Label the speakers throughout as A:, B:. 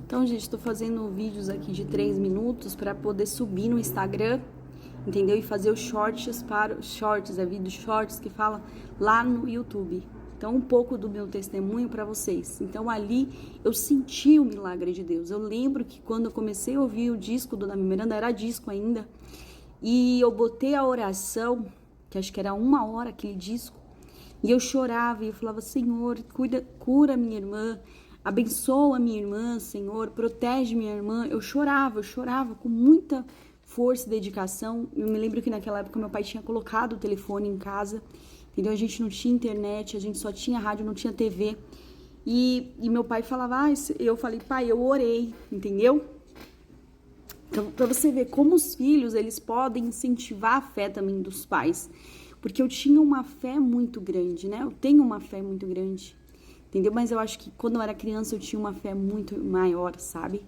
A: Então, gente, tô fazendo vídeos aqui de 3 minutos para poder subir no Instagram, entendeu? E fazer os shorts para shorts, vídeo shorts que fala lá no YouTube. Então, um pouco do meu testemunho para vocês. Então, ali eu senti o milagre de Deus. Eu lembro que quando eu comecei a ouvir o disco do Nami Miranda, era disco ainda, e eu botei a oração, que acho que era 1 hora aquele disco, e eu chorava e eu falava: Senhor, cura minha irmã, abençoa minha irmã, Senhor, protege minha irmã. Eu chorava com muita força e dedicação. Eu me lembro que naquela época meu pai tinha colocado o telefone em casa, entendeu? A gente não tinha internet, a gente só tinha rádio, não tinha TV. E meu pai falava, eu falei: pai, eu orei, entendeu? Então, pra você ver como os filhos, eles podem incentivar a fé também dos pais. Porque eu tinha uma fé muito grande, né? Eu tenho uma fé muito grande, entendeu? Mas eu acho que quando eu era criança eu tinha uma fé muito maior, sabe?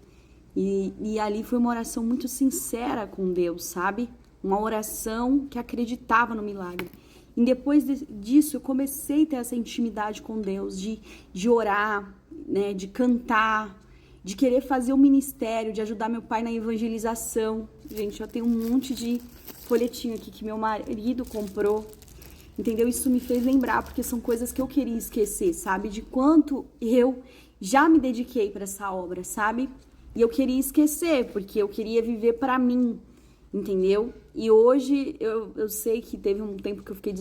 A: E ali foi uma oração muito sincera com Deus, sabe? Uma oração que acreditava no milagre. E depois disso eu comecei a ter essa intimidade com Deus, de orar, né? De cantar, de querer fazer o ministério, de ajudar meu pai na evangelização. Gente, eu tenho um monte de folhetinho aqui que meu marido comprou, entendeu? Isso me fez lembrar, porque são coisas que eu queria esquecer, sabe? De quanto eu já me dediquei para essa obra, sabe? E eu queria esquecer, porque eu queria viver para mim, entendeu? E hoje eu sei que teve um tempo que eu fiquei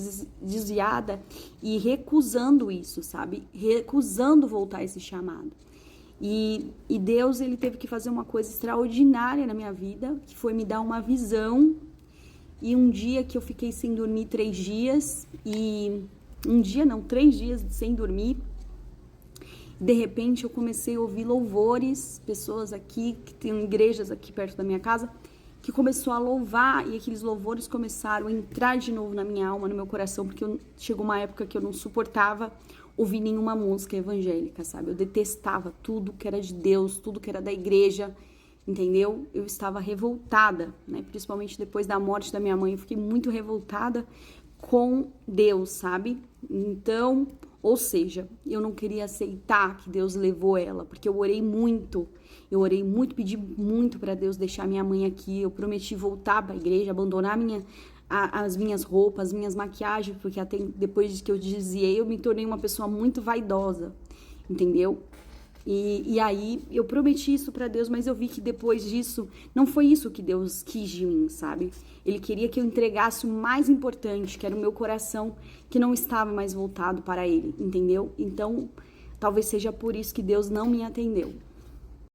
A: desviada e recusando isso, sabe? Recusando voltar a esse chamado. E Deus, ele teve que fazer uma coisa extraordinária na minha vida, que foi me dar uma visão. E um dia que eu fiquei sem dormir 3 dias, e 3 dias sem dormir, de repente eu comecei a ouvir louvores, pessoas aqui, que tem igrejas aqui perto da minha casa, que começou a louvar, e aqueles louvores começaram a entrar de novo na minha alma, no meu coração, porque chegou uma época que eu não suportava ouvir nenhuma música evangélica, sabe? Eu detestava tudo que era de Deus, tudo que era da igreja, entendeu? Eu estava revoltada, né? Principalmente depois da morte da minha mãe, eu fiquei muito revoltada com Deus, sabe? Então, ou seja, eu não queria aceitar que Deus levou ela, porque eu orei muito, pedi muito para Deus deixar minha mãe aqui. Eu prometi voltar para a igreja, abandonar as minhas roupas, as minhas maquiagens, porque até depois que eu desviei, eu me tornei uma pessoa muito vaidosa, entendeu? E aí eu prometi isso pra Deus, mas eu vi que depois disso não foi isso que Deus quis de mim, sabe? Ele queria que eu entregasse o mais importante, que era o meu coração, que não estava mais voltado para ele, entendeu? Então, talvez seja por isso que Deus não me atendeu.